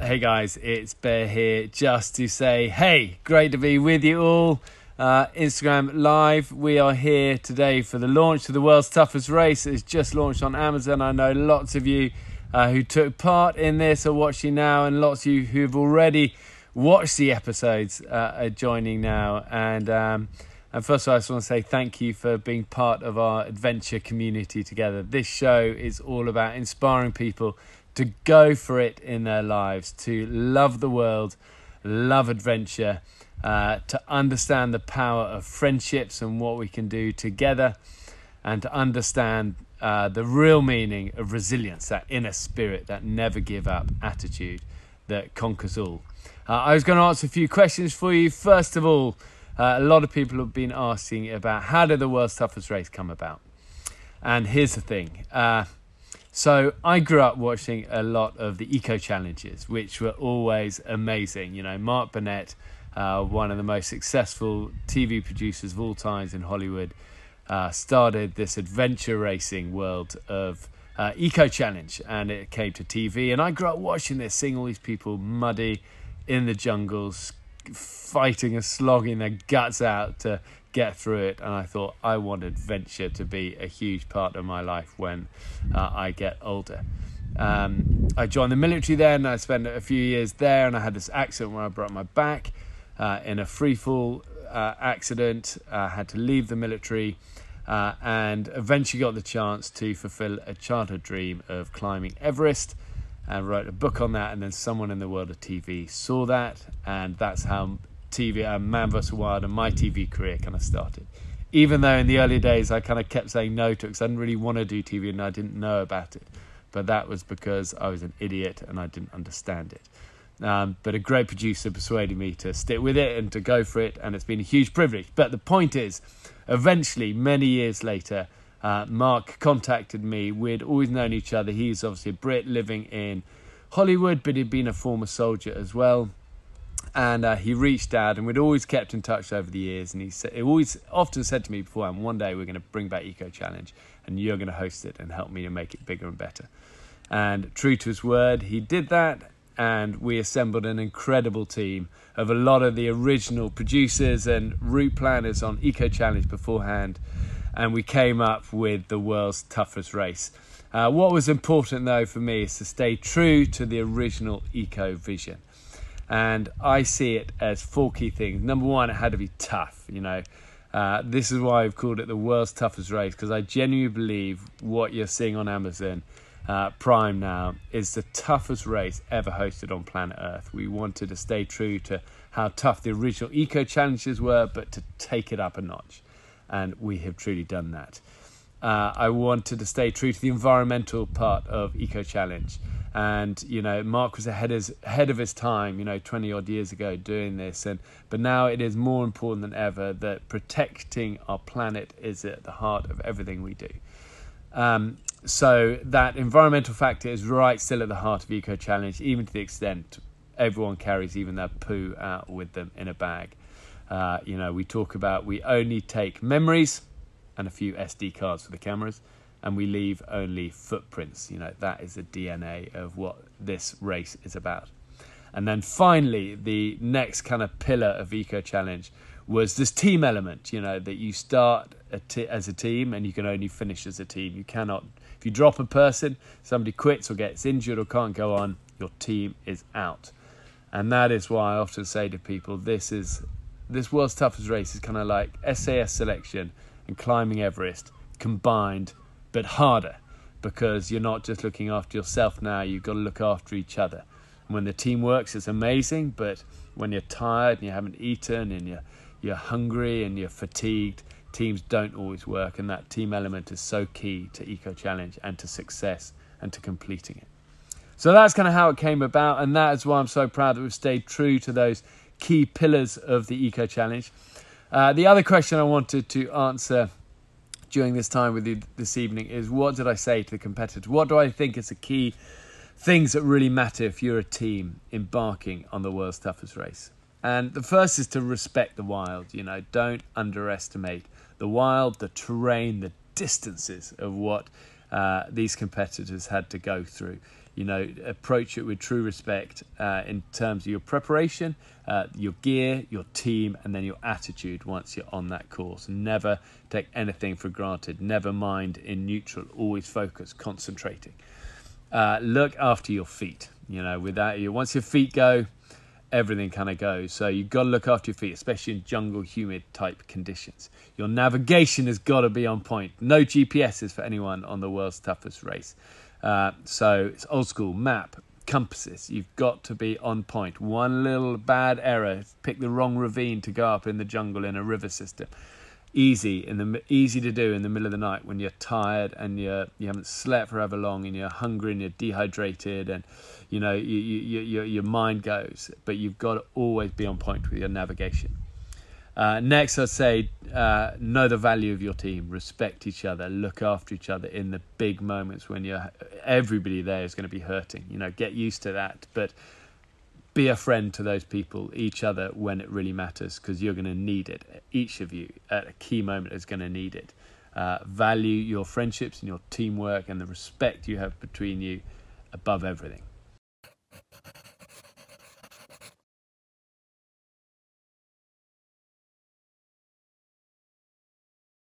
Hey guys, it's Bear here just to say, hey, great to be with you all. Instagram Live, we are here today for the launch of the world's toughest race. It's just launched on Amazon. I know lots of you who took part in this are watching now, and lots of you who've already watched the episodes are joining now. And first of all, I just want to say thank you for being part of our adventure community together. This show is all about inspiring people to go for it in their lives, to love the world, love adventure, to understand the power of friendships and what we can do together, and to understand the real meaning of resilience, that inner spirit, that never give up attitude that conquers all. I was going to answer a few questions for you. First of all, a lot of people have been asking about how did the world's toughest race come about? And here's the thing. So I grew up watching a lot of the eco challenges, which were always amazing. You know, Mark Burnett, one of the most successful TV producers of all times in Hollywood, started this adventure racing world of eco challenge, and it came to TV. And I grew up watching this, seeing all these people muddy in the jungles, fighting and slogging their guts out to get through it. And I thought I want adventure to be a huge part of my life when I get older. I joined the military then. I spent a few years there, and I had this accident where I broke my back in a free fall accident. I had to leave the military and eventually got the chance to fulfill a childhood dream of climbing Everest, and wrote a book on that. And then someone in the world of TV saw that, and that's how TV, Man vs Wild, and my TV career kind of started. Even though in the early days I kind of kept saying no to it because I didn't really want to do TV and I didn't know about it. But that was because I was an idiot and I didn't understand it. But a great producer persuaded me to stick with it and to go for it, and it's been a huge privilege. But the point is, eventually, many years later, Mark contacted me. We'd always known each other. He's obviously a Brit living in Hollywood, but he'd been a former soldier as well. And he reached out, and we'd always kept in touch over the years. And he always often said to me beforehand, one day we're going to bring back Eco Challenge and you're going to host it and help me to make it bigger and better. And true to his word, he did that. And we assembled an incredible team of a lot of the original producers and route planners on Eco Challenge beforehand. And we came up with the world's toughest race. What was important, though, for me is to stay true to the original Eco vision. And I see it as four key things. Number one, it had to be tough. You know, this is why I've called it the world's toughest race, because I genuinely believe what you're seeing on Amazon Prime now is the toughest race ever hosted on planet Earth. We wanted to stay true to how tough the original eco challenges were, but to take it up a notch. And we have truly done that. I wanted to stay true to the environmental part of Eco Challenge. And, you know, Mark was ahead of his time, 20 odd years ago doing this. But now it is more important than ever that protecting our planet is at the heart of everything we do. So that environmental factor is right still at the heart of Eco Challenge, even to the extent everyone carries even their poo out with them in a bag. We talk about we only take memories and a few SD cards for the cameras, and we leave only footprints. That is the DNA of what this race is about. And then finally, the next kind of pillar of Eco Challenge was this team element, that you start as a team and you can only finish as a team. You cannot, if you drop a person, somebody quits or gets injured or can't go on, your team is out. And that is why I often say to people, this world's toughest race is kind of like SAS selection and climbing Everest combined, but harder, because you're not just looking after yourself now, you've got to look after each other. And when the team works, it's amazing, but when you're tired and you haven't eaten and you're hungry and you're fatigued, teams don't always work, and that team element is so key to Eco Challenge and to success and to completing it. So that's kind of how it came about, and that is why I'm so proud that we've stayed true to those key pillars of the Eco Challenge. The other question I wanted to answer during this time with you this evening is, what did I say to the competitors? What do I think is the key things that really matter if you're a team embarking on the world's toughest race? And the first is to respect the wild. Don't underestimate the wild, the terrain, the distances of what these competitors had to go through. approach it with true respect in terms of your preparation, your gear, your team, and then your attitude once you're on that course. Never take anything for granted. Never mind in neutral. Always focus, concentrating. Look after your feet. Once your feet go, everything kind of goes. So you've got to look after your feet, especially in jungle, humid type conditions. Your navigation has got to be on point. No GPSs for anyone on the world's toughest race. So it's old school map, compasses. You've got to be on point. One little bad error, pick the wrong ravine to go up in the jungle in a river system. Easy to do in the middle of the night when you're tired and you haven't slept for however long and you're hungry and you're dehydrated and your mind goes. But you've got to always be on point with your navigation. Next, I'd say know the value of your team, respect each other, look after each other in the big moments when everybody there is going to be hurting. Get used to that, but be a friend to those people, each other, when it really matters, because you're going to need it. Each of you at a key moment is going to need it. Value your friendships and your teamwork and the respect you have between you above everything.